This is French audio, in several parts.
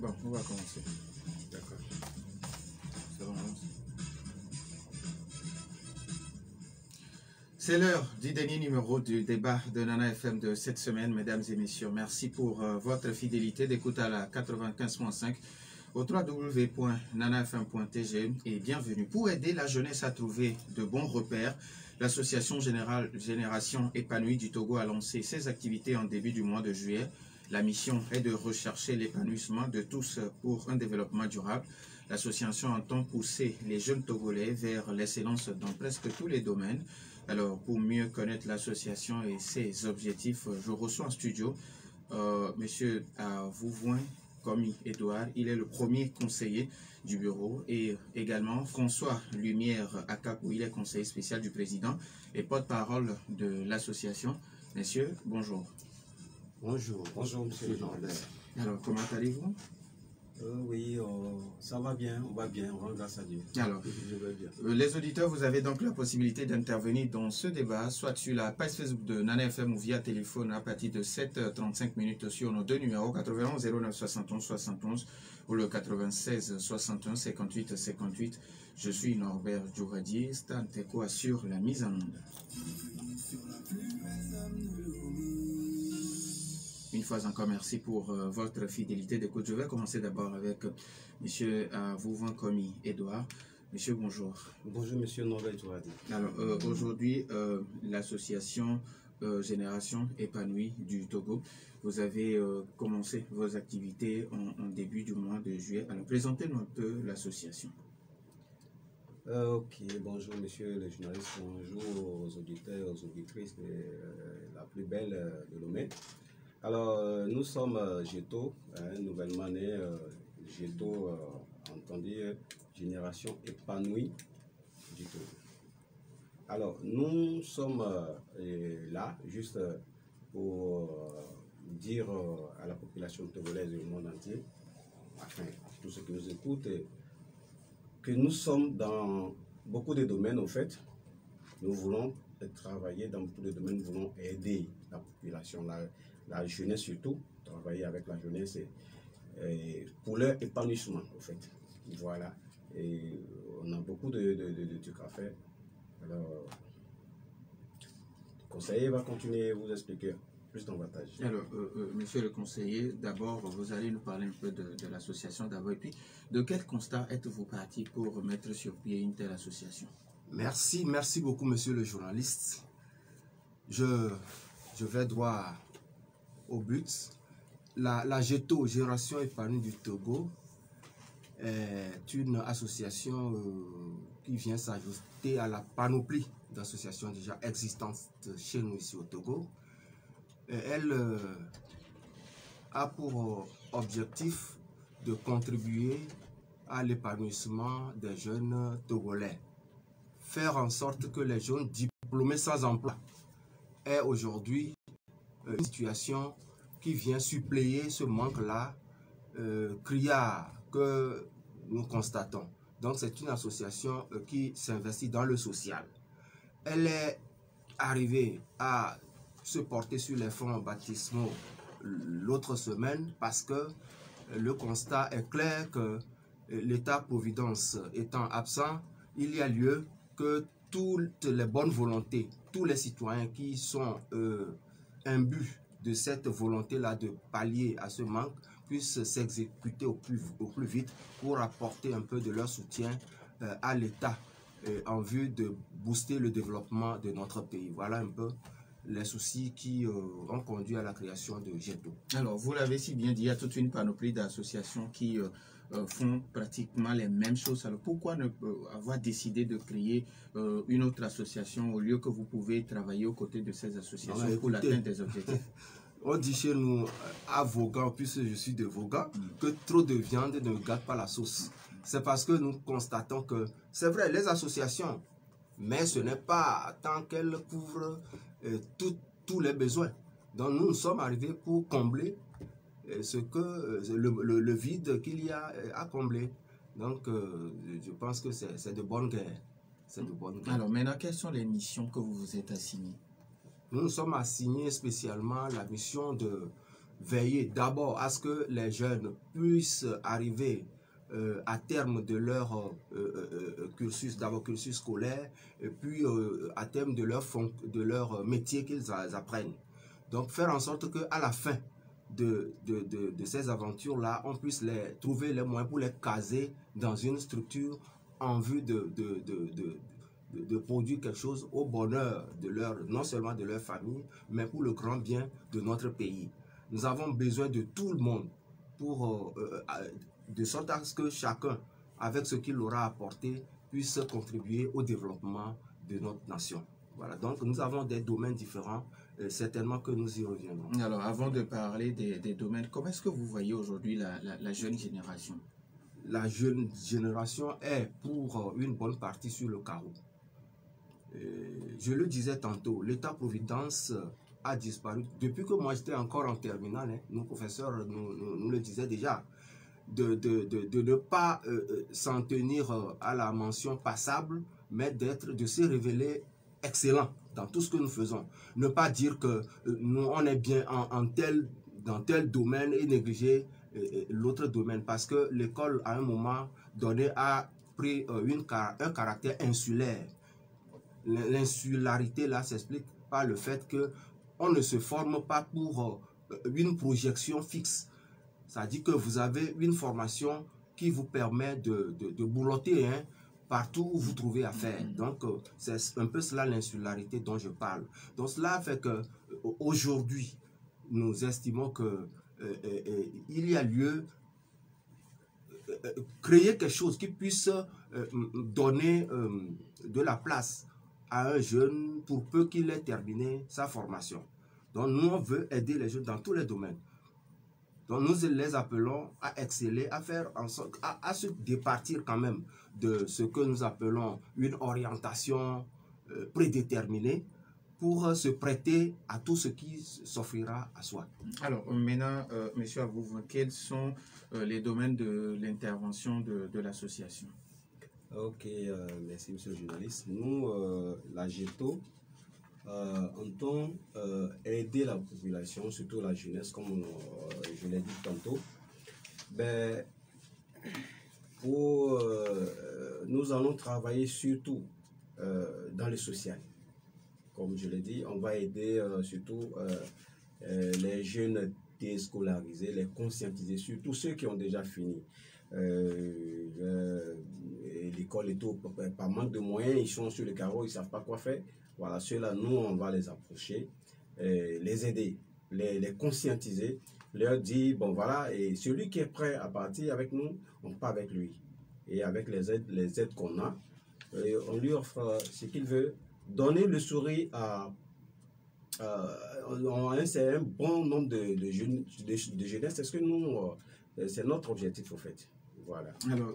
Bon, on va commencer. D'accord. Ça va, c'est l'heure du dernier numéro du débat de Nana FM de cette semaine, mesdames et messieurs. Merci pour votre fidélité d'écoute à la 95.5 au www.nanafm.tg et bienvenue. Pour aider la jeunesse à trouver de bons repères, l'association Génération Épanouie du Togo a lancé ses activités en début du mois de juillet. La mission est de rechercher l'épanouissement de tous pour un développement durable. L'association entend pousser les jeunes Togolais vers l'excellence dans presque tous les domaines. Alors, pour mieux connaître l'association et ses objectifs, je reçois en studio Monsieur Vouvouin Komi Edouard. Il est le premier conseiller du bureau, et également François Lumière Akakou. Il est conseiller spécial du président et porte-parole de l'association. Messieurs, bonjour. Bonjour, bonjour monsieur le journaliste. Alors, comment allez-vous? Oui, ça va bien, on rend grâce à Dieu. Alors, je vais bien. Les auditeurs, vous avez donc la possibilité d'intervenir dans ce débat, soit sur la page Facebook de Nana FM ou via téléphone à partir de 7h35 minutes sur nos deux numéros 91 09 71 71 ou le 96 61 58 58. Je suis Norbert Djouradier, Stan Teko assure la mise en onde. Une fois encore, merci pour votre fidélité d'écoute. Je vais commencer d'abord avec Monsieur Vouvouin Komi Edouard. Monsieur, bonjour. Bonjour, monsieur Norbert Djouradier. Alors, aujourd'hui, l'association Génération Épanouie du Togo, vous avez commencé vos activités en début du mois de juillet. Alors, présentez-nous un peu l'association. Ok, bonjour monsieur le journaliste, bonjour aux auditeurs, aux auditrices de la plus belle de Lomé. Alors, nous sommes GETO, nouvellement né, GETO, entendu Génération Épanouie du Togo. Alors, nous sommes là juste pour dire à la population togolaise et au monde entier, enfin, tous ceux qui nous écoutent, que nous sommes dans beaucoup de domaines, en fait. Nous voulons travailler dans beaucoup de domaines, nous voulons aider la population, la jeunesse surtout, travailler avec la jeunesse et pour leur épanouissement, en fait. Voilà. Et on a beaucoup de trucs à faire. Alors, le conseiller va continuer à vous expliquer plus davantage. Alors, monsieur le conseiller, d'abord, vous allez nous parler un peu de l'association d'abord. Et puis, de quel constat êtes-vous parti pour mettre sur pied une telle association? Merci beaucoup, monsieur le journaliste. Je vais droit au but. La GETO, Génération Épanouie du Togo, est une association qui vient s'ajouter à la panoplie d'associations déjà existantes chez nous ici au Togo. Elle a pour objectif de contribuer à l'épanouissement des jeunes Togolais. Faire en sorte que les jeunes diplômés sans emploi aient aujourd'hui une situation qui vient suppléer ce manque-là criard que nous constatons. Donc c'est une association qui s'investit dans le social. Elle est arrivée à se porter sur les fonds baptismaux l'autre semaine parce que le constat est clair que l'État-providence étant absent, il y a lieu que toutes les bonnes volontés, tous les citoyens qui sont imbus de cette volonté-là de pallier à ce manque puissent s'exécuter au plus vite pour apporter un peu de leur soutien à l'État en vue de booster le développement de notre pays. Voilà un peu les soucis qui ont conduit à la création de GETO. Alors, vous l'avez si bien dit, il y a toute une panoplie d'associations qui font pratiquement les mêmes choses. Alors, pourquoi ne avoir décidé de créer une autre association au lieu que vous pouvez travailler aux côtés de ces associations pour l'atteinte des objectifs? On dit chez nous, à Vaughan, puisque je suis de Vaughan, que trop de viande ne gâte pas la sauce. C'est parce que nous constatons que, c'est vrai, les associations, mais ce n'est pas tant qu'elles couvrent tous les besoins. Donc nous sommes arrivés pour combler le vide qu'il y a à combler. Donc je pense que c'est de bonne guerre. Alors maintenant, quelles sont les missions que vous vous êtes assignées? Nous nous sommes assignés spécialement la mission veiller d'abord à ce que les jeunes puissent arriver à terme de leur cursus, d'abord cursus scolaire, et puis à terme de leur métier qu'ils apprennent. Donc faire en sorte qu'à la fin de ces aventures-là, on puisse trouver les moyens pour les caser dans une structure en vue de produire quelque chose au bonheur non seulement de leur famille, mais pour le grand bien de notre pays. Nous avons besoin de tout le monde de sorte à ce que chacun, avec ce qu'il aura apporté, puisse contribuer au développement de notre nation. Voilà, donc nous avons des domaines différents, certainement que nous y reviendrons. Alors, avant de parler des domaines, comment est-ce que vous voyez aujourd'hui la jeune génération? La jeune génération est pour une bonne partie sur le carreau. Je le disais tantôt, l'État-providence a disparu. Depuis que moi j'étais encore en terminale, nos professeurs nous le disaient déjà, de ne pas s'en tenir à la mention passable, mais de se révéler excellent dans tout ce que nous faisons. Ne pas dire que nous on est bien dans tel domaine et négliger l'autre domaine, parce que l'école à un moment donné a pris un caractère insulaire. L'insularité là s'explique par le fait que on ne se forme pas pour une projection fixe. Ça dit que vous avez une formation qui vous permet de boulotter partout où vous trouvez à faire. Donc c'est un peu cela l'insularité dont je parle. Donc cela fait que aujourd'hui nous estimons que il y a lieu créer quelque chose qui puisse donner de la place à un jeune pour peu qu'il ait terminé sa formation. Donc nous, on veut aider les jeunes dans tous les domaines. Donc nous les appelons à exceller, à faire en sorte, à se départir quand même de ce que nous appelons une orientation prédéterminée pour se prêter à tout ce qui s'offrira à soi. Alors maintenant, monsieur Abouvan, quels sont les domaines de l'intervention de l'association? Ok, merci monsieur le journaliste. Nous, la GETO, entend aider la population, surtout la jeunesse, comme je l'ai dit tantôt. Ben, nous allons travailler surtout dans le social. Comme je l'ai dit, on va aider surtout les jeunes déscolarisés, les conscientiser, surtout ceux qui ont déjà fini l'école et tout, par manque de moyens, ils sont sur le carreau, ils ne savent pas quoi faire. Voilà, ceux-là, nous, on va les approcher, les aider, les conscientiser, leur dire, bon voilà, et celui qui est prêt à partir avec nous, on part avec lui. Et avec les aides qu'on a, on lui offre ce qu'il veut, donner le sourire à c'est un bon nombre de jeunesse. Est-ce que nous, c'est notre objectif au fait. Voilà. Alors,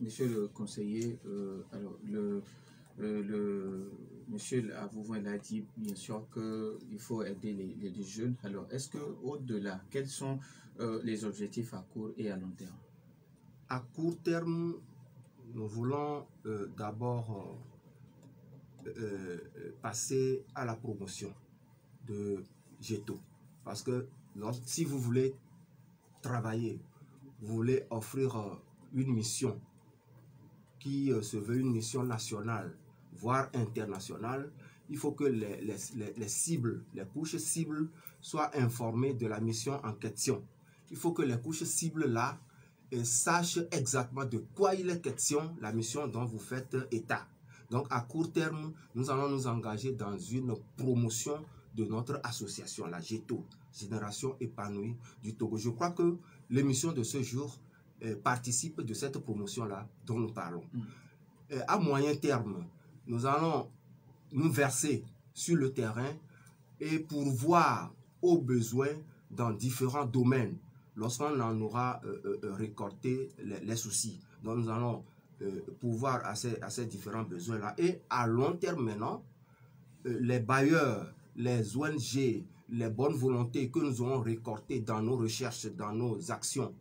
monsieur le conseiller, alors monsieur Abouvan l'a dit bien sûr qu'il faut aider les jeunes. Alors, est-ce que au-delà, quels sont les objectifs à court et à long terme? À court terme, nous voulons d'abord passer à la promotion de GETO. Parce que si vous voulez travailler, vous voulez offrir une mission qui se veut une mission nationale, voire internationale, il faut que les cibles, les couches cibles soient informées de la mission en question. Il faut que les couches cibles là sachent exactement de quoi il est question, la mission dont vous faites état. Donc à court terme, nous allons nous engager dans une promotion de notre association, la GETO, Génération épanouie du Togo. Je crois que l'émission de ce jour participe de cette promotion-là dont nous parlons. À moyen terme, nous allons nous verser sur le terrain et pourvoir aux besoins dans différents domaines lorsqu'on en aura récolté les soucis. Donc nous allons pourvoir à ces différents besoins-là. Et à long terme maintenant, les bailleurs, les ONG, les bonnes volontés que nous aurons récoltées dans nos recherches, dans nos actions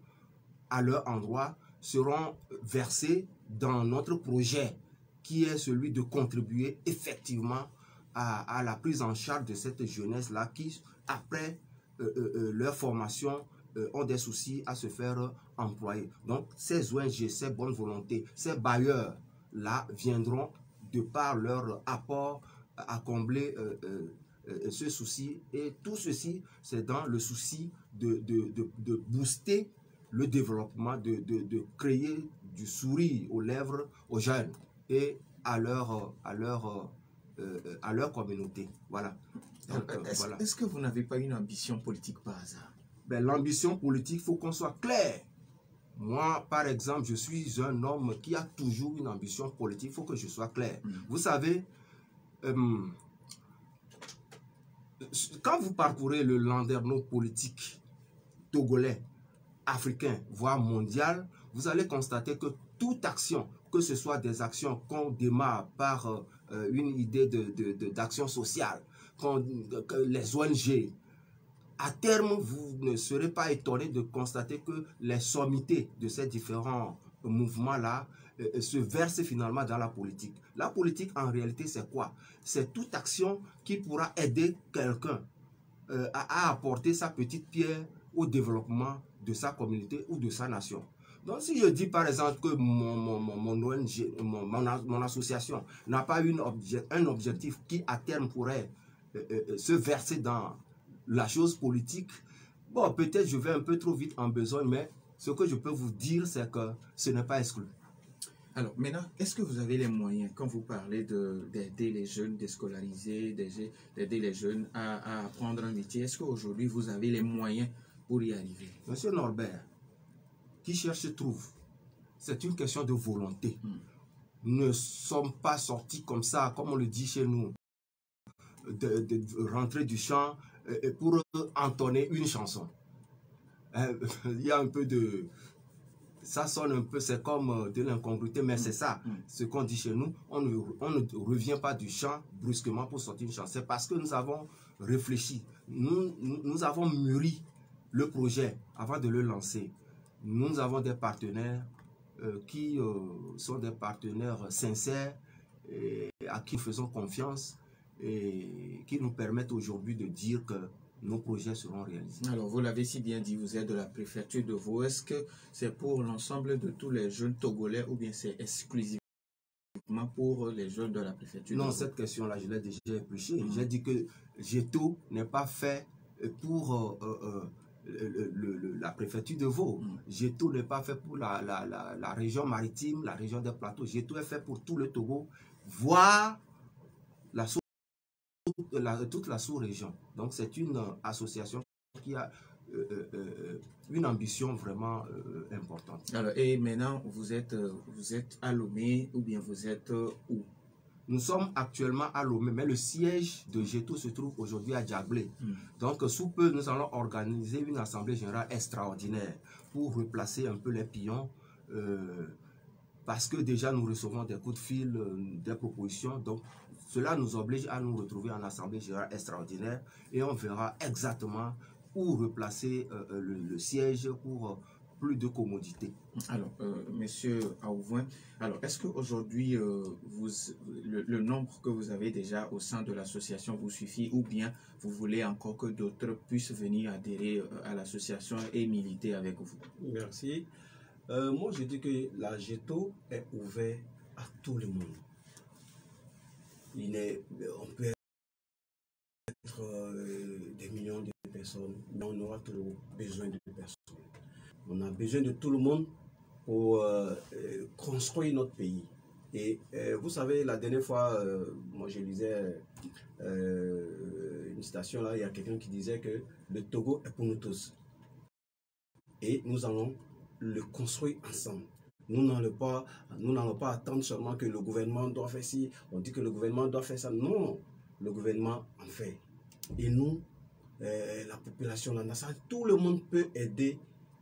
à leur endroit, seront versées dans notre projet qui est celui de contribuer effectivement à la prise en charge de cette jeunesse-là qui, après leur formation ont des soucis à se faire employer. Donc, ces ONG, ces bonnes volontés, ces bailleurs-là viendront de par leur apport à combler ce souci. Et tout ceci, c'est dans le souci de booster le développement, de créer du sourire aux lèvres aux jeunes et à leur communauté. Voilà. Est-ce que vous n'avez pas une ambition politique par hasard? Ben, l'ambition politique, il faut qu'on soit clair. Moi, par exemple, je suis un homme qui a toujours une ambition politique. Il faut que je sois clair. Vous savez, quand vous parcourez le landerneau politique togolais, africain, voire mondial, vous allez constater que toute action, que ce soit des actions qu'on démarre par une idée d'action sociale, que les ONG, à terme, vous ne serez pas étonné de constater que les sommités de ces différents mouvements-là se versent finalement dans la politique. La politique, en réalité, c'est quoi? C'est toute action qui pourra aider quelqu'un à apporter sa petite pierre au développement de sa communauté ou de sa nation. Donc, si je dis par exemple que mon ONG, mon association n'a pas un objectif qui à terme pourrait se verser dans la chose politique, bon, peut-être je vais un peu trop vite en besogne, mais ce que je peux vous dire, c'est que ce n'est pas exclu. Alors, maintenant, est-ce que vous avez les moyens, quand vous parlez d'aider les jeunes déscolarisés, d'aider les jeunes à apprendre un métier, est-ce qu'aujourd'hui, vous avez les moyens pour y arriver? Monsieur Norbert, qui cherche trouve. C'est une question de volonté. Nous ne sommes pas sortis comme ça, comme on le dit chez nous, de rentrer du champ pour entonner une chanson. Il y a un peu de... Ça sonne un peu, c'est comme de l'incongruité, mais c'est ça, ce qu'on dit chez nous. On ne revient pas du champ brusquement pour sortir une chanson. C'est parce que nous avons réfléchi, nous avons mûri le projet avant de le lancer. Nous avons des partenaires qui sont des partenaires sincères et à qui nous faisons confiance et qui nous permettent aujourd'hui de dire que nos projets seront réalisés. Alors, vous l'avez si bien dit, vous êtes de la préfecture de Vaud. Est-ce que c'est pour l'ensemble de tous les jeunes togolais ou bien c'est exclusivement pour les jeunes de la préfecture de Vaud? Non, cette question-là, je l'ai déjà épluchée. J'ai dit que GETO n'est pas fait pour la préfecture de Vaud. GETO n'est pas fait pour la région maritime, la région des plateaux. GETO est fait pour tout le Togo, voire toute la sous-région. Donc c'est une association qui a une ambition vraiment importante. Alors, et maintenant, vous êtes à Lomé ou bien vous êtes où? Nous sommes actuellement à Lomé, mais le siège de GETO se trouve aujourd'hui à Djablé. Donc sous peu, nous allons organiser une assemblée générale extraordinaire pour replacer un peu les pions parce que déjà nous recevons des coups de fil, des propositions. Donc cela nous oblige à nous retrouver en assemblée générale extraordinaire et on verra exactement où replacer le siège pour plus de commodité. Alors, Monsieur Aouvouin, alors est-ce qu'aujourd'hui, le nombre que vous avez déjà au sein de l'association vous suffit ou bien vous voulez encore que d'autres puissent venir adhérer à l'association et militer avec vous? Merci. Moi, je dis que la GETO est ouverte à tout le monde. On peut être des millions de personnes, mais on aura toujours besoin de personnes. On a besoin de tout le monde pour construire notre pays. Et vous savez, la dernière fois, moi je lisais une citation là, il y a quelqu'un qui disait que le Togo est pour nous tous. Et nous allons le construire ensemble. Nous n'allons pas attendre seulement que le gouvernement doit faire ci, on dit que le gouvernement doit faire ça. Non, le gouvernement en fait. Et nous, la population, la nation, tout le monde peut aider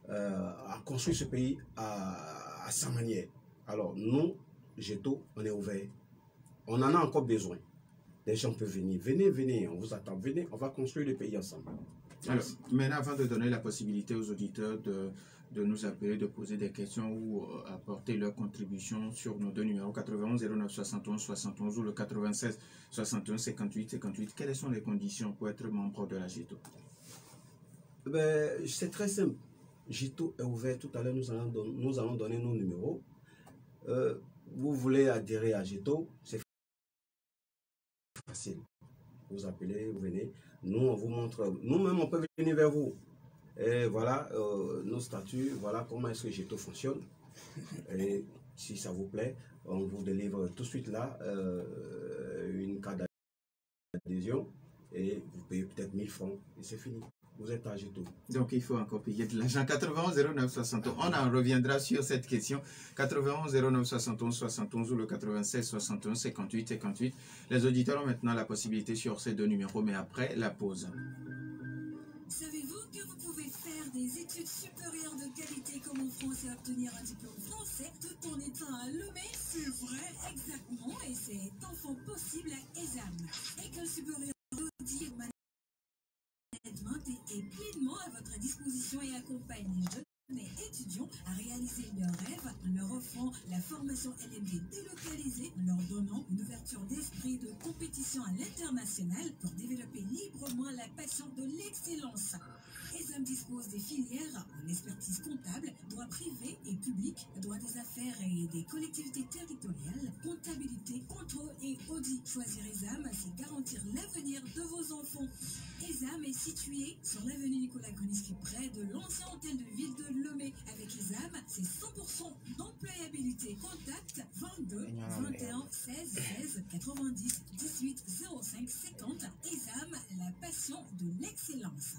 à construire ce pays à sa manière. Alors nous, GETO, on est ouvert. On en a encore besoin. Les gens peuvent venir. Venez, on vous attend. Venez, on va construire le pays ensemble. Alors, maintenant, avant de donner la possibilité aux auditeurs de nous appeler, de poser des questions ou apporter leur contribution sur nos deux numéros 91 09 71 71 ou le 96 61 58 58, quelles sont les conditions pour être membre de la GETO? C'est très simple. Jeto est ouvert. Tout à l'heure, nous allons donner nos numéros. Vous voulez adhérer à Jeto, c'est facile. Vous appelez, vous venez. Nous, on vous montre. Nous-mêmes, on peut venir vers vous. Et voilà nos statuts. Voilà comment est-ce que Jeto fonctionne. Et si ça vous plaît, on vous délivre tout de suite là une carte d'adhésion. Et vous payez peut-être 1000 francs. Et c'est fini. Vous êtes à Jeto. Donc il faut encore payer de l'argent. 91 09 71. On en reviendra sur cette question. 91 09 71 71 ou le 96 61 58 58. Les auditeurs ont maintenant la possibilité sur ces deux numéros, mais après la pause. Savez-vous que vous pouvez faire des études supérieures de qualité comme en France et obtenir un diplôme français tout en étant à Lomé? C'est vrai, exactement, et c'est enfin possible à ESAM. École supérieure d'audit et management est pleinement à votre disposition et accompagne les étudiants à réaliser leurs rêves en leur offrant la formation LMD délocalisée, en leur donnant une ouverture d'esprit de compétition à l'international pour développer librement la passion de l'excellence. ESAM dispose des filières en expertise comptable, droit privé et public, droit des affaires et des collectivités territoriales, comptabilité, contrôle et audit. Choisir ESAM, c'est garantir l'avenir de vos enfants. ESAM est situé sur l'avenue Nicolas Koniski, près de l'ancien hôtel de ville de Lomé. Avec ESAM, c'est 100% d'employabilité. Contact 22 21 16 16 90 18 05 50. ESAM, la passion de l'excellence.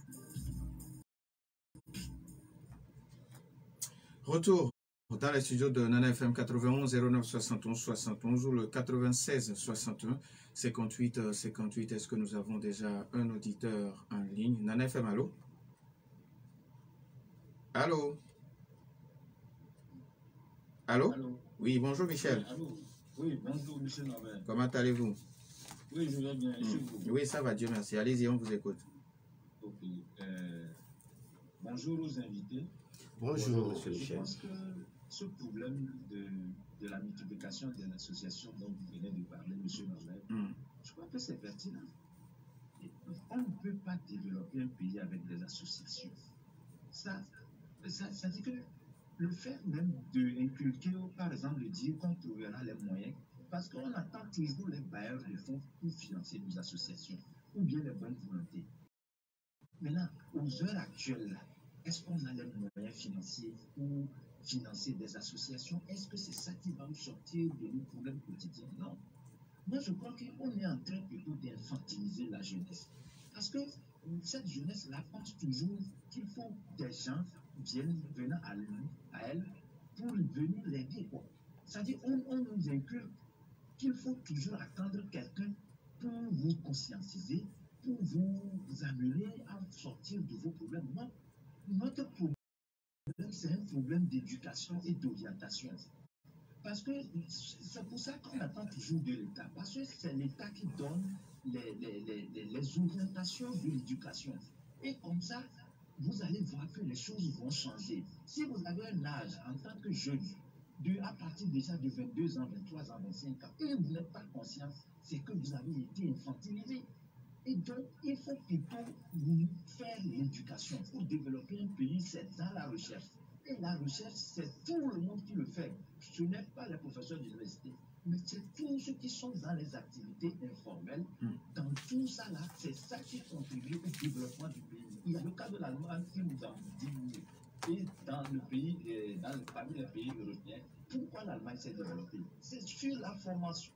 Retour dans les studios de Nana FM 91 09 71 71 ou le 96 61 58 58. Est-ce que nous avons déjà un auditeur en ligne? Nana FM, allô? Allô? Allô? Allô? Oui, bonjour Michel. Oui, allô? Oui, bonjour Michel Norbert. Comment allez-vous? Oui, je vais bien. Oui, ça va, Dieu merci. Allez-y, on vous écoute. Ok. Bonjour aux invités. Bonjour, monsieur Je Michel. pense que ce problème de la multiplication des associations dont vous venez de parler, monsieur Norbert, je crois que c'est pertinent. On ne peut pas développer un pays avec des associations. Ça dit que le fait même d'inculquer, par exemple, de dire qu'on trouvera les moyens, parce qu'on attend toujours les bailleurs de fonds pour financer nos associations, ou bien les bonnes volontés. Maintenant, aux heures actuelles, est-ce qu'on a les moyens financiers pour financer des associations? Est-ce que c'est ça qui va nous sortir de nos problèmes quotidiens? Non. Moi, je crois qu'on est en train plutôt d'infantiliser la jeunesse. Parce que cette jeunesse-là pense toujours qu'il faut des gens venant à elle pour venir l'aider. C'est-à-dire, on nous inculque qu'il faut toujours attendre quelqu'un pour vous conscientiser, pour vous amener à sortir de vos problèmes. Non. Notre problème, c'est un problème d'éducation et d'orientation. Parce que c'est pour ça qu'on attend toujours de l'État. Parce que c'est l'État qui donne les orientations de l'éducation. Et comme ça, vous allez voir que les choses vont changer. Si vous avez un âge en tant que jeune, à partir déjà de 22 ans, 23 ans, 25 ans, et vous n'êtes pas conscient, c'est que vous avez été infantilisé. Et donc, il faut plutôt faire l'éducation pour développer un pays, c'est dans la recherche. Et la recherche, c'est tout le monde qui le fait. Ce n'est pas les professeurs d'université, mais c'est tous ceux qui sont dans les activités informelles. Dans tout ça, là, c'est ça qui contribue au développement du pays. Il y a le cas de l'Allemagne qui nous a diminué. Et dans le pays, parmi les pays européens, pourquoi l'Allemagne s'est développée? C'est sur la formation.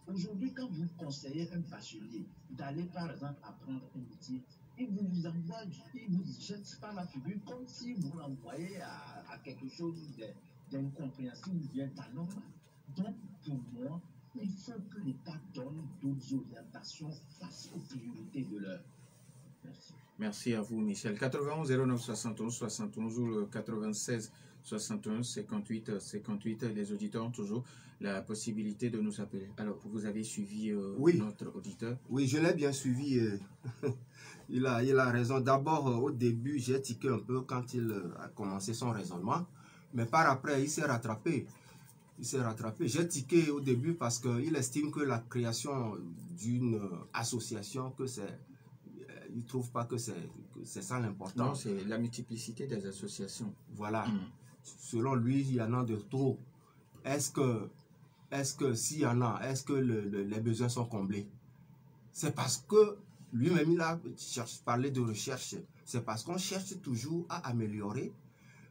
Aujourd'hui, quand vous conseillez un bachelier d'aller, par exemple, apprendre un métier, il vous envoie, il vous jette par la figure comme si vous l'envoyez à quelque chose d'incompréhensible ou bien d'anormal. Donc, pour moi, il faut que l'État donne d'autres orientations face aux priorités de l'heure. Merci. Merci à vous, Michel. 91 09 71 71 ou le 96 61 58 58. Les auditeurs ont toujours la possibilité de nous appeler. Alors, vous avez suivi oui. notre auditeur? Oui, je l'ai bien suivi. Il a raison. D'abord, au début, j'ai tiqué un peu quand il a commencé son raisonnement. Mais par après, il s'est rattrapé. J'ai tiqué au début parce qu'il estime que la création d'une association, que c'est ils ne trouvent pas que c'est ça l'important. Non, c'est la multiplicité des associations. Voilà. Selon lui, il y en a de trop. Est-ce que s'il y en a, est-ce que les besoins sont comblés? C'est parce que lui-même, il a parlé de recherche. C'est parce qu'on cherche toujours à améliorer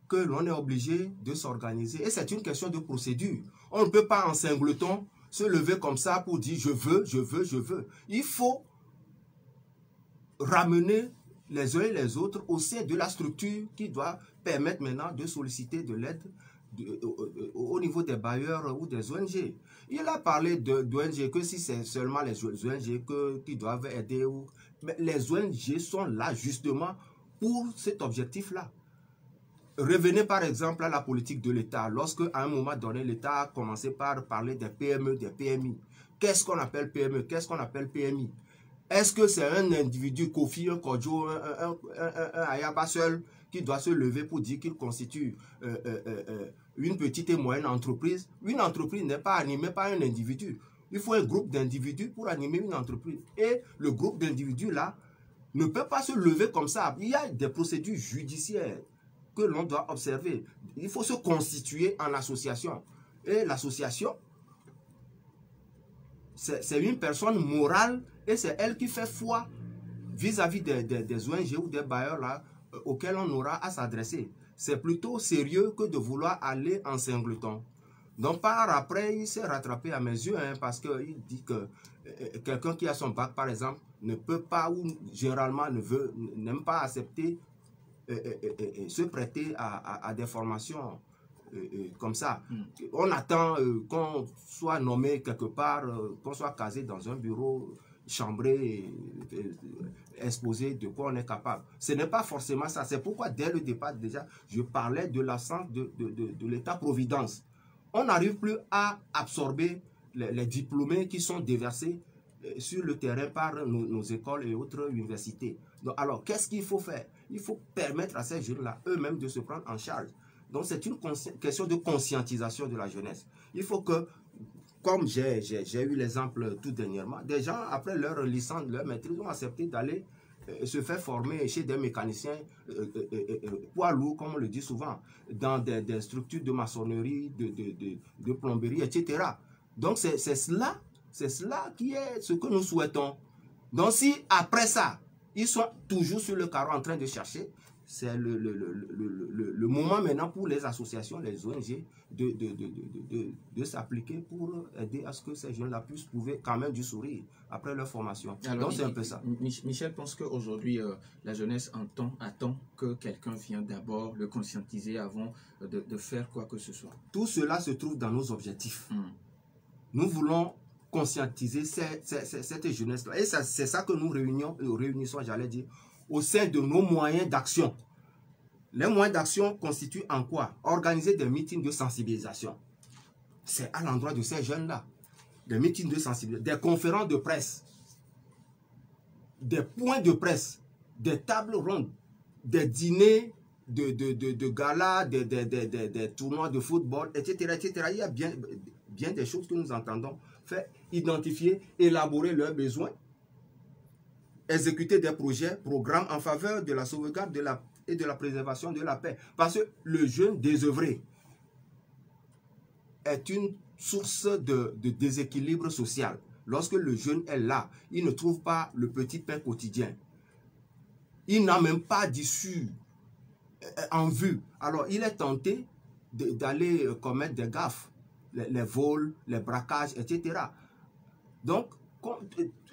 que l'on est obligé de s'organiser. Et c'est une question de procédure. On ne peut pas en singleton se lever comme ça pour dire je veux, je veux, je veux. Il faut ramener les uns et les autres au sein de la structure qui doit permettre maintenant de solliciter de l'aide au niveau des bailleurs ou des ONG. Il a parlé d'ONG que si c'est seulement les ONG qui doivent aider. Mais les ONG sont là justement pour cet objectif-là. Revenez par exemple à la politique de l'État. Lorsque à un moment donné, l'État a commencé par parler des PME, des PMI. Qu'est-ce qu'on appelle PME? Qu'est-ce qu'on appelle PMI? Est-ce que c'est un individu, Kofi, un Kodjo, un Ayaba seul qui doit se lever pour dire qu'il constitue une petite et moyenne entreprise? Une entreprise n'est pas animée par un individu. Il faut un groupe d'individus pour animer une entreprise. Et le groupe d'individus là ne peut pas se lever comme ça. Il y a des procédures judiciaires que l'on doit observer. Il faut se constituer en association. Et l'association, c'est une personne morale et c'est elle qui fait foi vis-à-vis des ONG ou des bailleurs là, auxquels on aura à s'adresser. C'est plutôt sérieux que de vouloir aller en singleton. Donc par après, il s'est rattrapé à mes yeux parce qu'il dit que quelqu'un qui a son bac par exemple ne peut pas ou généralement n'aime pas accepter se prêter à des formations comme ça. On attend qu'on soit nommé quelque part, qu'on soit casé dans un bureau, chambré, exposé de quoi on est capable. Ce n'est pas forcément ça. C'est pourquoi dès le départ déjà, je parlais de l'absence de l'État-providence. On n'arrive plus à absorber les diplômés qui sont déversés sur le terrain par nos écoles et autres universités. Donc, alors, qu'est-ce qu'il faut faire? Il faut permettre à ces jeunes-là eux-mêmes de se prendre en charge. Donc, c'est une question de conscientisation de la jeunesse. Il faut que, comme j'ai eu l'exemple tout dernièrement, des gens, après leur licence, leur maîtrise, ont accepté d'aller se faire former chez des mécaniciens poids lourds, comme on le dit souvent, dans des structures de maçonnerie, de plomberie, etc. Donc, c'est cela qui est ce que nous souhaitons. Donc, si après ça, ils sont toujours sur le carreau en train de chercher, c'est le moment maintenant pour les associations, les ONG, de s'appliquer pour aider à ce que ces jeunes-là puissent trouver quand même du sourire après leur formation. Alors, donc c'est un peu ça. Michel pense qu'aujourd'hui, la jeunesse attend que quelqu'un vienne d'abord le conscientiser avant de faire quoi que ce soit. Tout cela se trouve dans nos objectifs. Nous voulons conscientiser cette jeunesse-là. Et c'est ça que nous réunissons, j'allais dire, au sein de nos moyens d'action. Les moyens d'action constituent en quoi? Organiser des meetings de sensibilisation. C'est à l'endroit de ces jeunes-là. Des meetings de sensibilisation, des conférences de presse, des points de presse, des tables rondes, des dîners de gala, des tournois de football, etc., etc. Il y a bien des choses que nous entendons faire, identifier, élaborer leurs besoins, exécuter des projets, programmes en faveur de la sauvegarde et de la préservation de la paix. Parce que le jeune désœuvré est une source de déséquilibre social. Lorsque le jeune est là, il ne trouve pas le petit pain quotidien. Il n'a même pas d'issue en vue. Alors, il est tenté d'aller commettre des gaffes, les vols, les braquages, etc. Donc,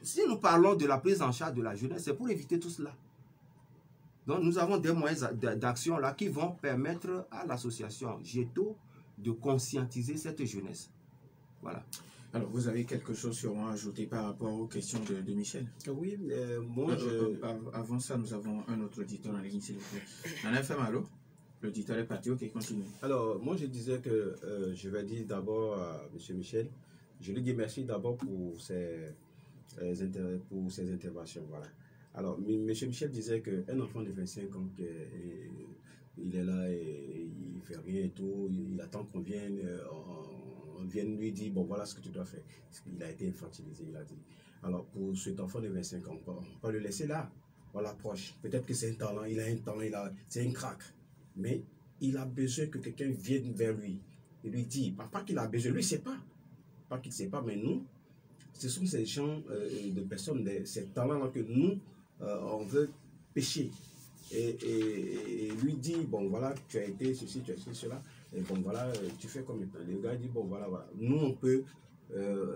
si nous parlons de la prise en charge de la jeunesse, c'est pour éviter tout cela. Donc, nous avons des moyens d'action là qui vont permettre à l'association GETO de conscientiser cette jeunesse. Voilà. Alors, vous avez quelque chose sur à ajouter par rapport aux questions de Michel? Oui, moi, avant ça, nous avons un autre auditeur en ligne, s'il vous plaît. On a fait malo. L'auditeur est parti, ok, continue. Alors, moi, je disais que je vais dire d'abord à M. Michel, je lui dis merci d'abord pour ses interventions. Voilà. Alors, M. Michel disait qu'un enfant de 25 ans, il est là et il ne fait rien et tout, il attend qu'on vienne, on vienne lui dire, bon, voilà ce que tu dois faire. Il a été infantilisé, il a dit. Alors, pour cet enfant de 25 ans, on ne peut pas le laisser là. on l'approche. Peut-être que c'est un talent, c'est un crack. Mais il a besoin que quelqu'un vienne vers lui et lui dit, pas qu'il a besoin, lui ne sait pas. Pas qu'il ne sait pas, mais nous, ce sont ces gens de personnes, ces talents-là que nous, on veut pêcher. Et lui dit, bon voilà, tu as été ceci, tu as été cela, et bon voilà, tu fais comme étant. Le gars dit, bon voilà, voilà. Nous on peut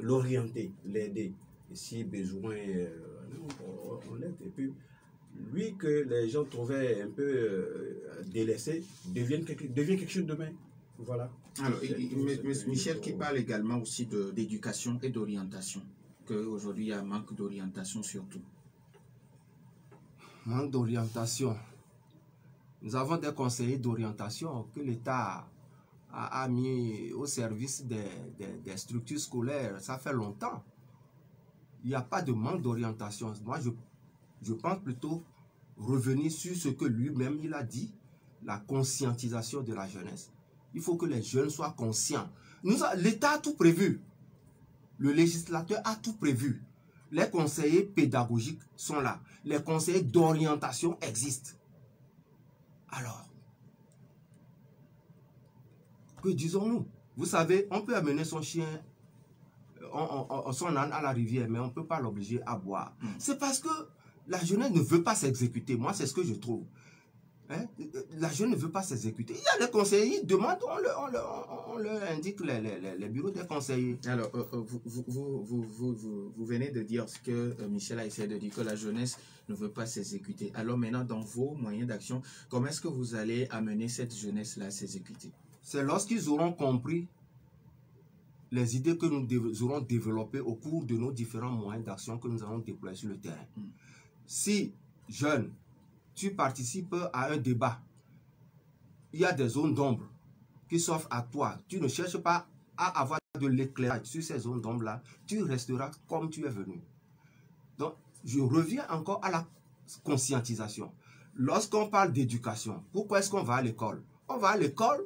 l'orienter, l'aider. Et si besoin, on l'aide. Et puis, lui que les gens trouvaient un peu délaissé, devient quelque chose de demain. Voilà. Alors, Michel qui parle également aussi d'éducation et d'orientation, qu'aujourd'hui il y a un manque d'orientation surtout. Manque d'orientation. Nous avons des conseillers d'orientation que l'État a mis au service des structures scolaires. Ça fait longtemps. Il n'y a pas de manque d'orientation. Moi, je pense plutôt revenir sur ce que lui-même il a dit, la conscientisation de la jeunesse. Il faut que les jeunes soient conscients. L'État a tout prévu. Le législateur a tout prévu. Les conseillers pédagogiques sont là. Les conseillers d'orientation existent. Alors, que disons-nous? Vous savez, on peut amener son chien, son âne à la rivière, mais on ne peut pas l'obliger à boire. C'est parce que la jeunesse ne veut pas s'exécuter. Moi, c'est ce que je trouve. Hein? La jeunesse ne veut pas s'exécuter. Il y a des conseillers, ils demandent, on leur indique les bureaux des conseillers. Alors, vous venez de dire ce que Michel a essayé de dire, que la jeunesse ne veut pas s'exécuter. Alors maintenant, dans vos moyens d'action, comment est-ce que vous allez amener cette jeunesse-là à s'exécuter? C'est lorsqu'ils auront compris les idées que nous aurons développées au cours de nos différents moyens d'action que nous allons déployer sur le terrain. Si, jeune, tu participes à un débat, il y a des zones d'ombre qui s'offrent à toi. Tu ne cherches pas à avoir de l'éclairage sur ces zones d'ombre-là. Tu resteras comme tu es venu. Donc, je reviens encore à la conscientisation. Lorsqu'on parle d'éducation, pourquoi est-ce qu'on va à l'école? On va à l'école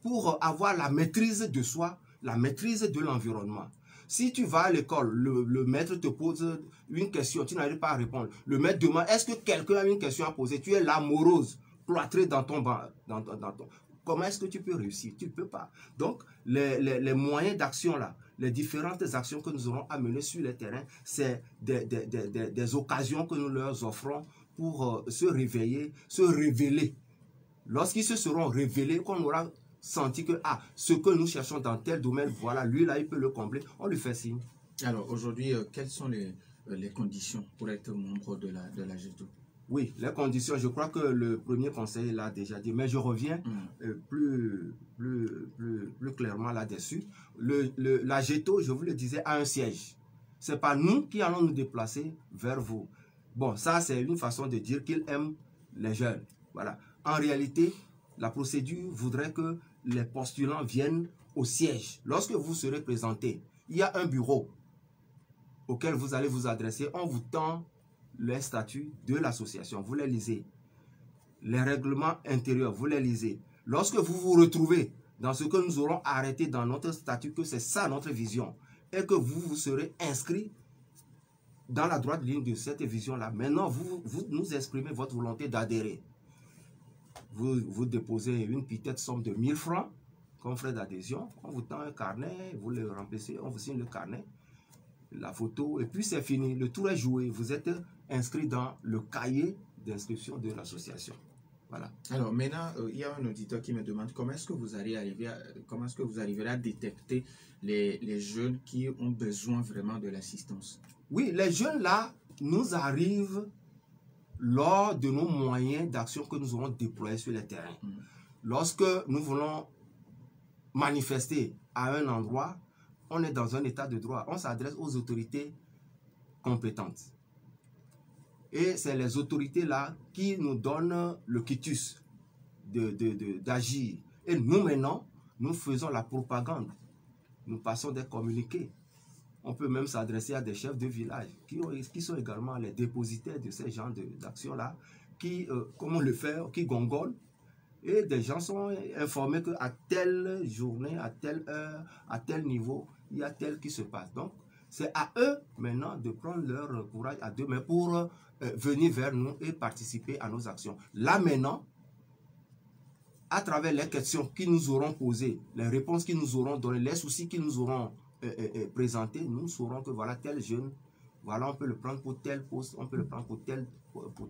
pour avoir la maîtrise de soi, la maîtrise de l'environnement. Si tu vas à l'école, le maître te pose une question, tu n'arrives pas à répondre. Le maître demande, est-ce que quelqu'un a une question à poser? Tu es là, morose, cloîtré dans ton banc. Comment est-ce que tu peux réussir? Tu ne peux pas. Donc, les moyens d'action là, les différentes actions que nous aurons à mener sur le terrain, c'est des occasions que nous leur offrons pour se réveiller, se révéler. Lorsqu'ils se seront révélés, qu'on aura senti que ce que nous cherchons dans tel domaine, voilà, lui là, il peut le combler, on lui fait signe. Alors aujourd'hui, quelles sont les conditions pour être membre de la GETO? Oui, les conditions, je crois que le premier conseil l'a déjà dit, mais je reviens plus clairement là-dessus. La GETO, je vous le disais, a un siège. Ce n'est pas nous qui allons nous déplacer vers vous. Bon, ça c'est une façon de dire qu'il aime les jeunes. Voilà. En réalité, la procédure voudrait que les postulants viennent au siège. Lorsque vous serez présenté, il y a un bureau auquel vous allez vous adresser. On vous tend les statuts de l'association. Vous les lisez. Les règlements intérieurs, vous les lisez. Lorsque vous vous retrouvez dans ce que nous aurons arrêté dans notre statut, que c'est ça notre vision, et que vous serez inscrit dans la droite ligne de cette vision-là, maintenant vous nous exprimez votre volonté d'adhérer. Vous déposez une petite somme de 1000 francs comme frais d'adhésion. On vous tend un carnet, vous le remplissez, on vous signe le carnet, la photo, et puis c'est fini. Le tour est joué. Vous êtes inscrit dans le cahier d'inscription de l'association. Voilà. Alors maintenant, il y a un auditeur qui me demande comment est-ce que vous arriverez à détecter les jeunes qui ont besoin vraiment de l'assistance? Oui, les jeunes là nous arrivent lors de nos moyens d'action que nous aurons déployés sur le terrain. Lorsque nous voulons manifester à un endroit, on est dans un état de droit. On s'adresse aux autorités compétentes. Et c'est les autorités là qui nous donnent le quitus d'agir. Et nous maintenant, nous faisons la propagande. Nous passons des communiqués. On peut même s'adresser à des chefs de village qui sont également les dépositaires de ces genres d'actions-là, qui, comment le faire, qui gongolent. Et des gens sont informés qu'à telle journée, à telle heure, à tel niveau, il y a tel qui se passe. Donc, C'est à eux maintenant de prendre leur courage à deux mains pour venir vers nous et participer à nos actions. Là maintenant, à travers les questions qu'ils nous auront posées, les réponses qu'ils nous auront données, les soucis qu'ils nous auront présentés, nous saurons que voilà tel jeune, voilà on peut le prendre pour tel poste, on peut le prendre pour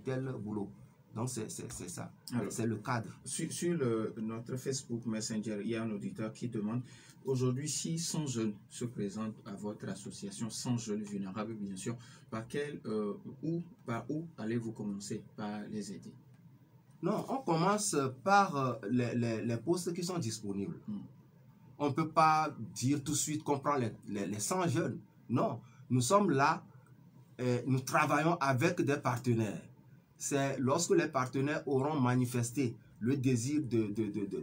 tel boulot. Donc c'est ça, c'est le cadre. Sur notre Facebook Messenger, il y a un auditeur qui demande, aujourd'hui si 100 jeunes se présentent à votre association, 100 jeunes vulnérables bien sûr, par où allez-vous commencer par les aider? Non, on commence par les postes qui sont disponibles. On ne peut pas dire tout de suite qu'on prend les 100 jeunes. Non, nous sommes là, nous travaillons avec des partenaires. C'est lorsque les partenaires auront manifesté le désir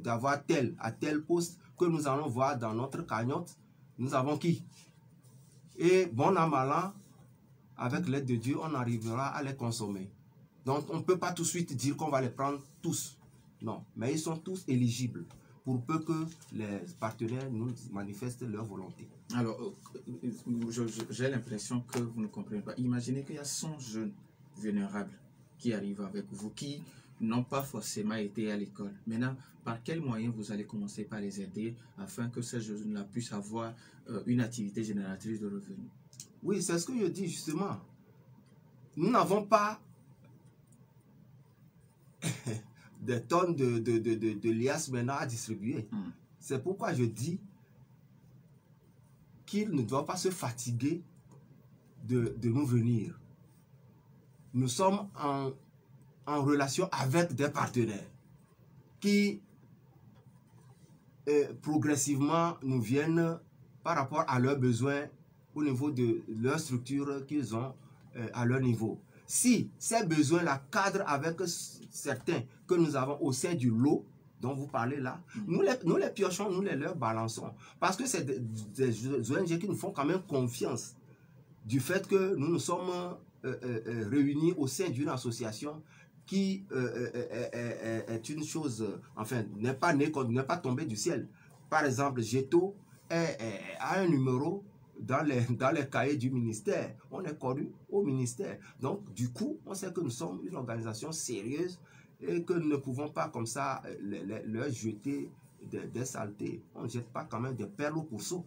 d'avoir à tel poste que nous allons voir dans notre cagnotte, nous avons qui. Et bon an, mal an, avec l'aide de Dieu, on arrivera à les consommer. Donc, on ne peut pas tout de suite dire qu'on va les prendre tous. Non, mais ils sont tous éligibles pour peu que les partenaires nous manifestent leur volonté. Alors, j'ai l'impression que vous ne comprenez pas. Imaginez qu'il y a 100 jeunes vulnérables qui arrivent avec vous, qui n'ont pas forcément été à l'école. Maintenant, par quels moyens vous allez commencer par les aider afin que ces jeunes-là puissent avoir une activité génératrice de revenus? Oui, c'est ce que je dis justement. Nous n'avons pas des tonnes de liasses maintenant à distribuer. C'est pourquoi je dis qu'ils ne doivent pas se fatiguer de nous venir. Nous sommes en relation avec des partenaires qui progressivement nous viennent par rapport à leurs besoins au niveau de leur structure qu'ils ont à leur niveau. Si ces besoins-là cadrent avec certains que nous avons au sein du lot dont vous parlez là, nous les piochons, nous les leur balançons. Parce que c'est des ONG qui nous font quand même confiance du fait que nous nous sommes réunis au sein d'une association qui est une chose, enfin, n'est pas tombée du ciel. Par exemple, Géto a un numéro dans les cahiers du ministère. On est connu au ministère. Donc, du coup, on sait que nous sommes une organisation sérieuse et que nous ne pouvons pas comme ça leur jeter des saletés. On ne jette pas quand même des perles au pourceau.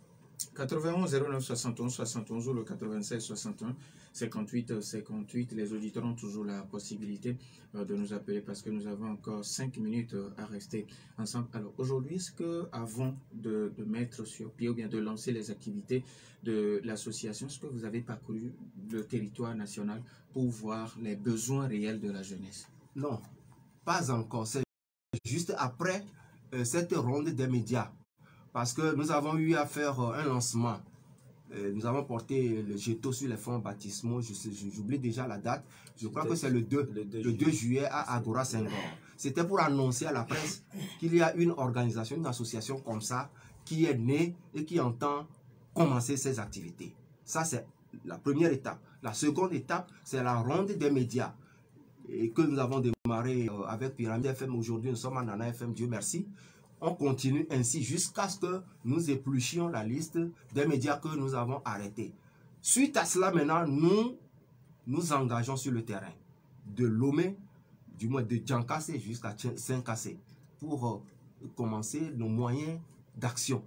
91 09 71 71 ou le 96 61 58 58. Les auditeurs ont toujours la possibilité de nous appeler parce que nous avons encore 5 minutes à rester ensemble. Alors aujourd'hui, est-ce que avant de mettre sur pied ou bien de lancer les activités de l'association, est-ce que vous avez parcouru le territoire national pour voir les besoins réels de la jeunesse? Non, pas encore. C'est juste après cette ronde des médias. Parce que nous avons eu à faire un lancement. Nous avons porté le Géto sur les fonds baptismaux. J'oublie déjà la date. Je crois que c'est le 2 juillet à Agora Senghor. C'était pour annoncer à la presse qu'il y a une organisation, une association comme ça qui est née et qui entend commencer ses activités. Ça, c'est la première étape. La seconde étape, c'est la ronde des médias et que nous avons démarré avec Pyramide FM. Aujourd'hui, nous sommes à Nana FM, Dieu merci. On continue ainsi jusqu'à ce que nous épluchions la liste des médias que nous avons arrêtés. Suite à cela, maintenant, nous engageons sur le terrain. De Lomé, du moins de Djankassé jusqu'à Saint-Cassé, pour commencer nos moyens d'action.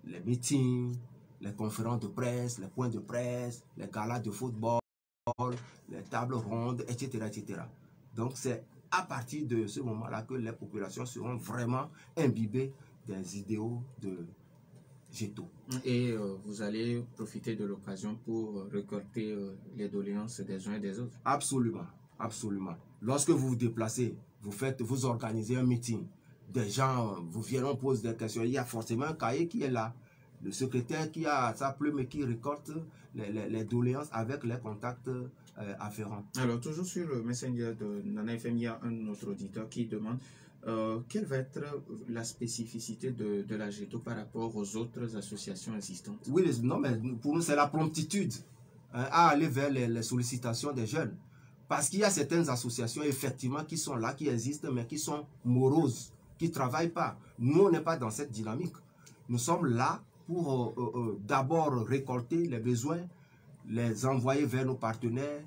Les meetings, les conférences de presse, les points de presse, les galas de football, les tables rondes, etc. etc. Donc c'est à partir de ce moment-là que les populations seront vraiment imbibées des idéaux de Géto. Et vous allez profiter de l'occasion pour récolter les doléances des uns et des autres? Absolument, absolument. Lorsque vous vous déplacez, vous organisez un meeting, des gens vous viennent, on pose des questions, il y a forcément un cahier qui est là. Le secrétaire qui a sa plume et qui récolte les doléances avec les contacts afférents. Alors, toujours sur le Messenger de Nana FM, il y a un autre auditeur qui demande quelle va être la spécificité de la Géto par rapport aux autres associations existantes? Oui, non, mais pour nous, c'est la promptitude à aller vers les sollicitations des jeunes. Parce qu'il y a certaines associations, effectivement, qui sont là, qui existent, mais qui sont moroses, qui ne travaillent pas. Nous, on n'est pas dans cette dynamique. Nous sommes là pour d'abord récolter les besoins les envoyer vers nos partenaires,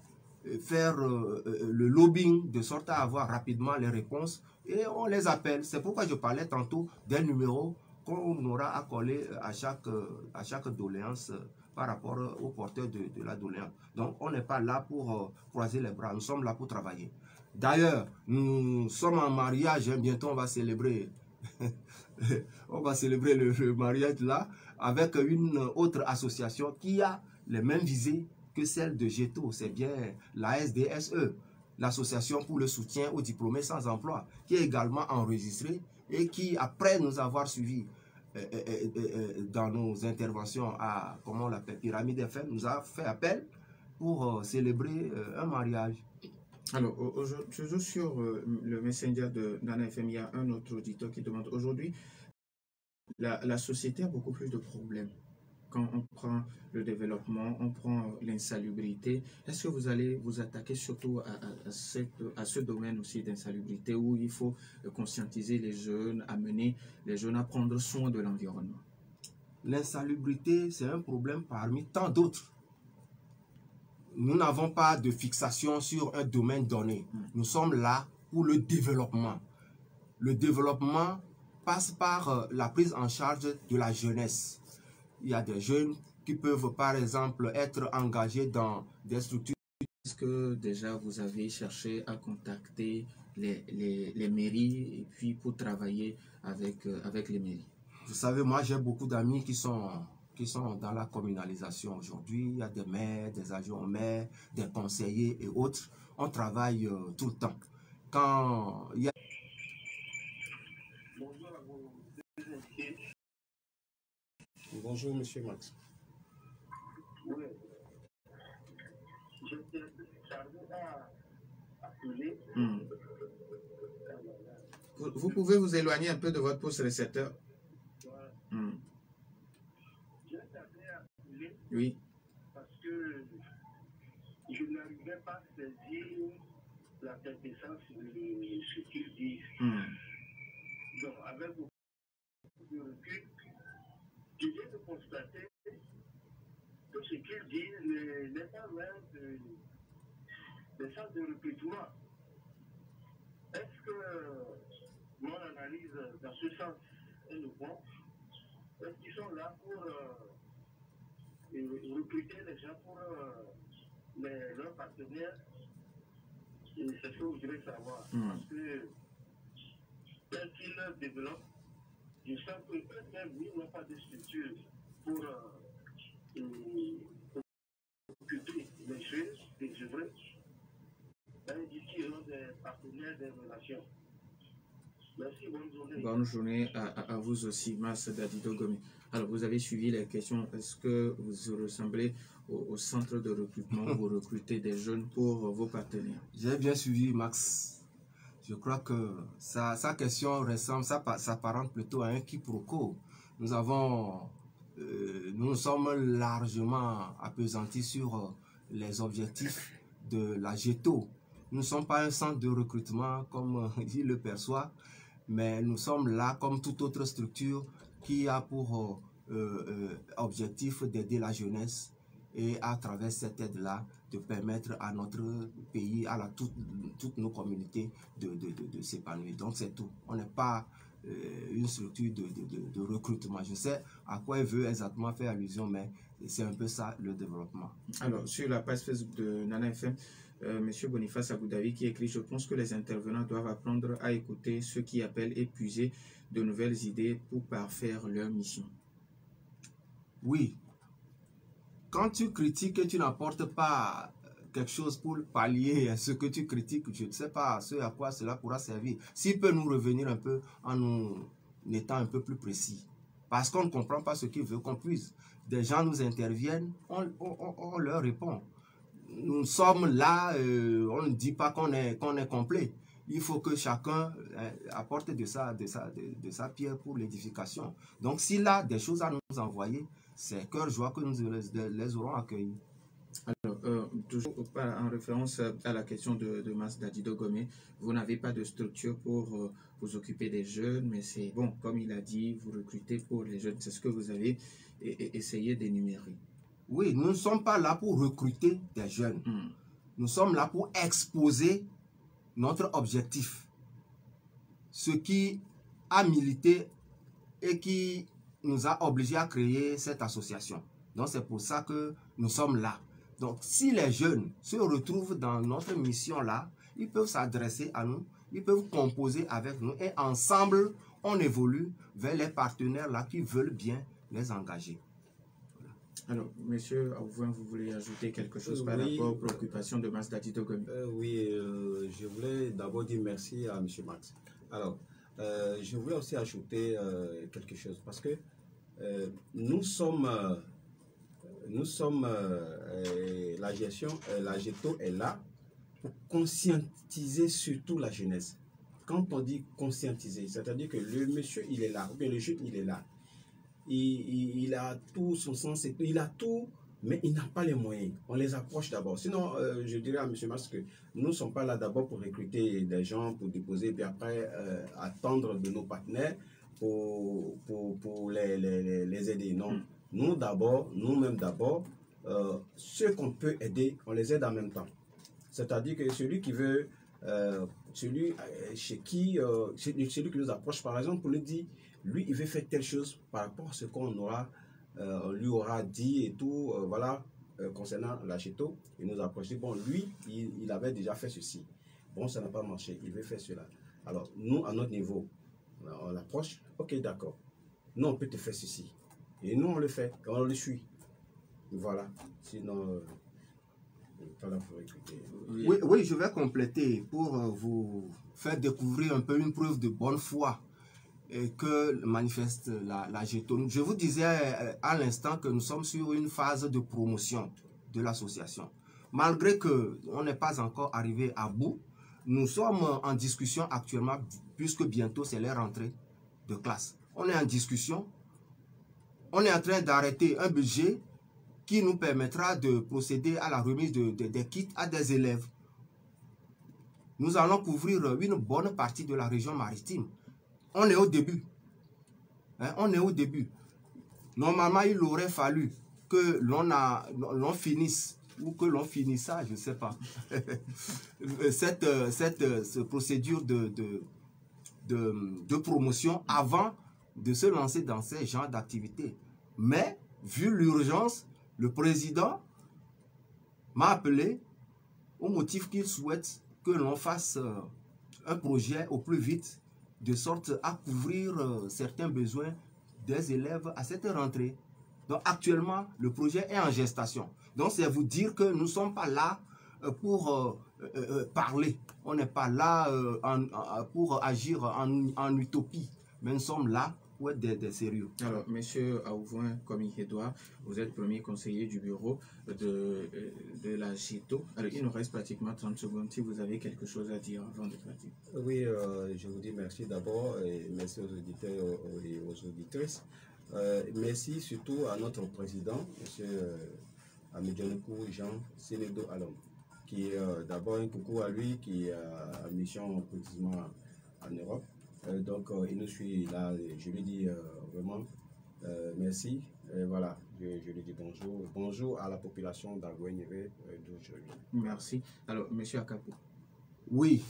faire le lobbying de sorte à avoir rapidement les réponses et on les appelle. C'est pourquoi je parlais tantôt d'un numéro qu'on aura à coller à chaque doléance par rapport au porteur de la doléance. Donc on n'est pas là pour croiser les bras, nous sommes là pour travailler. D'ailleurs, nous sommes en mariage, bientôt on va célébrer on va célébrer le mariage là avec une autre association qui a les mêmes visées que celle de GETO, c'est bien la SDSE, l'association pour le soutien aux diplômés sans emploi, qui est également enregistrée et qui, après nous avoir suivis dans nos interventions à, comment on l'appelle, Pyramide FM, nous a fait appel pour célébrer un mariage. Alors, toujours sur le Messenger de Nana FM, il y a un autre auditeur qui demande, aujourd'hui, la société a beaucoup plus de problèmes. Quand on prend le développement, on prend l'insalubrité, est-ce que vous allez vous attaquer surtout à ce domaine aussi d'insalubrité où il faut conscientiser les jeunes, amener les jeunes à prendre soin de l'environnement? L'insalubrité, c'est un problème parmi tant d'autres. Nous n'avons pas de fixation sur un domaine donné. Nous sommes là pour le développement. Le développement passe par la prise en charge de la jeunesse. Il y a des jeunes qui peuvent, par exemple, être engagés dans des structures. Est-ce que déjà vous avez cherché à contacter les mairies et puis pour travailler avec les mairies? Vous savez, moi j'ai beaucoup d'amis qui sont dans la communalisation aujourd'hui. Il y a des maires, des adjoints maires, des conseillers et autres. On travaille tout le temps. Quand il y a... Bonjour, monsieur Max. Oui. Je t'ai chargé à appeler. Vous pouvez vous éloigner un peu de votre poste récepteur. Je t'avais appelé. Oui. Parce que je n'arrivais pas à saisir la quintessence de ce qu'ils disent. Donc, avec beaucoup de recul, je viens de constater que ce qu'ils disent n'est pas loin des centres de recrutement. Est-ce que mon analyse dans ce sens est le bon? Est-ce qu'ils sont là pour recruter les gens pour leurs partenaires? C'est ce que je voudrais savoir. Parce que tel qu'ils développent, je sens que eux-mêmes n'ont pas de structure pour occuper les jeunes, les œuvres. D'ici, ils ont des partenaires, des relations. Merci, bonne journée. Bonne journée à vous aussi, Mas Dadido Gomé. Alors, vous avez suivi les questions. Est-ce que vous ressemblez au centre de recrutement où vous recrutez des jeunes pour vos partenaires? J'ai bien suivi, Max. Je crois que sa question ressemble, ça s'apparente plutôt à un quiproquo. Nous sommes largement appesantis sur les objectifs de la GETO. Nous ne sommes pas un centre de recrutement comme il le perçoit, mais nous sommes là comme toute autre structure qui a pour objectif d'aider la jeunesse et à travers cette aide-là, de permettre à notre pays, à toutes nos communautés de s'épanouir. Donc c'est tout. On n'est pas une structure de recrutement. Je sais à quoi il veut exactement faire allusion, mais c'est un peu ça le développement. Alors, sur la page Facebook de Nana FM, M. Boniface Aboudavi qui écrit « Je pense que les intervenants doivent apprendre à écouter ceux qui appellent et puiser de nouvelles idées pour parfaire leur mission. » Oui. Quand tu critiques et tu n'apportes pas quelque chose pour pallier à ce que tu critiques, je ne sais pas ce à quoi cela pourra servir. S'il peut nous revenir un peu en nous étant un peu plus précis. Parce qu'on ne comprend pas ce qu'il veut qu'on puisse. Des gens nous interviennent, on leur répond. Nous sommes là, on ne dit pas qu'on est complet. Il faut que chacun apporte de sa pierre pour l'édification. Donc s'il a des choses à nous envoyer, c'est cœur joie que nous les aurons accueillis. Alors, toujours en référence à la question de Mas Dadido Gomé, vous n'avez pas de structure pour vous occuper des jeunes, mais c'est bon, comme il a dit, vous recrutez pour les jeunes. C'est ce que vous avez essayé d'énumérer. Oui, nous ne sommes pas là pour recruter des jeunes. Nous sommes là pour exposer notre objectif. Ce qui a milité et qui nous a obligés à créer cette association. Donc c'est pour ça que nous sommes là. Donc si les jeunes se retrouvent dans notre mission-là, ils peuvent s'adresser à nous, ils peuvent composer avec nous et ensemble, on évolue vers les partenaires là qui veulent bien les engager. Alors, monsieur Aouvouin, vous voulez ajouter quelque chose par rapport aux préoccupations de Max Daddy Togomi? Oui, je voulais d'abord dire merci à monsieur Max. Alors, je voulais aussi ajouter quelque chose parce que nous sommes la gestion, la GETO est là pour conscientiser surtout la jeunesse. Quand on dit conscientiser, c'est-à-dire que le monsieur, il est là, ou bien le jeune, il est là. Il a tout son sens, il a tout, mais il n'a pas les moyens. On les approche d'abord. Sinon, je dirais à M. Mas que nous ne sommes pas là d'abord pour recruter des gens, pour déposer, puis après attendre de nos partenaires pour les aider. Non. Nous d'abord, nous-mêmes d'abord, ceux qu'on peut aider, on les aide en même temps. C'est-à-dire que celui qui veut, celui qui nous approche, par exemple, pour lui dire, lui, il veut faire telle chose par rapport à ce qu'on aura, lui aura dit et tout, voilà, concernant la GETO, il nous approche. Bon, lui, il avait déjà fait ceci. Bon, ça n'a pas marché, il veut faire cela. Alors, nous, à notre niveau, on l'approche, ok, d'accord. Nous, on peut te faire ceci. Et nous, on le fait, on le suit. Voilà. Sinon, pas là pour écouter. Oui, je vais compléter pour vous faire découvrir un peu une preuve de bonne foi que manifeste la GETO. Je vous disais à l'instant que nous sommes sur une phase de promotion de l'association. Malgré qu'on n'est pas encore arrivé à bout, nous sommes en discussion actuellement, puisque bientôt c'est la rentrée de classe. On est en discussion, on est en train d'arrêter un budget qui nous permettra de procéder à la remise des kits à des élèves. Nous allons couvrir une bonne partie de la région maritime. On est au début. Hein, on est au début. Normalement, il aurait fallu que l'on finisse, ou que l'on finisse ça, je ne sais pas, cette procédure de promotion avant de se lancer dans ces genres d'activités. Mais, vu l'urgence, le président m'a appelé au motif qu'il souhaite que l'on fasse un projet au plus vite, de sorte à couvrir certains besoins des élèves à cette rentrée. Donc actuellement, le projet est en gestation. Donc c'est vous dire que nous ne sommes pas là pour parler. On n'est pas là pour agir en utopie. Mais nous sommes là pour être des sérieux. Alors, M. Aouvouin Komi-Edouard, vous êtes premier conseiller du bureau de la GETO. Alors, il nous reste pratiquement 30 secondes. Si vous avez quelque chose à dire avant de partir. Oui, je vous dis merci d'abord et merci aux auditeurs et aux auditrices. Merci surtout à notre président, M. Amedjonekou Jean Sénédo Alom, qui est d'abord un coucou à lui qui a mission précisément en Europe. Donc, il nous suit là, je lui dis vraiment merci. Et voilà, je lui dis bonjour. Bonjour à la population d'Agueneve d'où je viens. Merci. Alors, M. Akapou. Oui,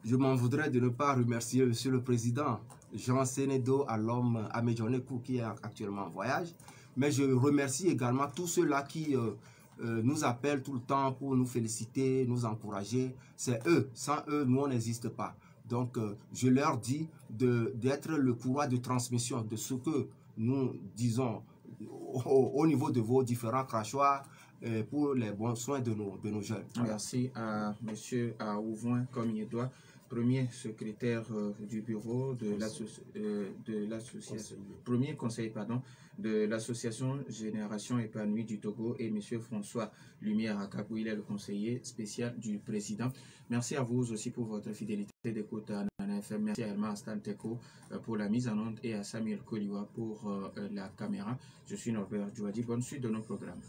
je m'en voudrais de ne pas remercier M. le Président Jean Sénédo Alom Amedjonekou qui est actuellement en voyage. Mais je remercie également tous ceux-là qui nous appellent tout le temps pour nous féliciter, nous encourager. C'est eux. Sans eux, nous, on n'existe pas. Donc, je leur dis d'être le courroie de transmission de ce que nous disons au niveau de vos différents crachoirs pour les bons soins de nos jeunes. Merci à M. Aouvouin Komi-Edouard, premier secrétaire du bureau de l'association, premier conseiller, pardon, de l'association Génération Épanouie du Togo, et M. François Lumière Akapou, il est le conseiller spécial du président. Merci à vous aussi pour votre fidélité d'écoute à Nana FM. Merci également à Stan Teko pour la mise en onde et à Samuel Koliwa pour la caméra. Je suis Norbert Djouadi. Bonne suite de nos programmes.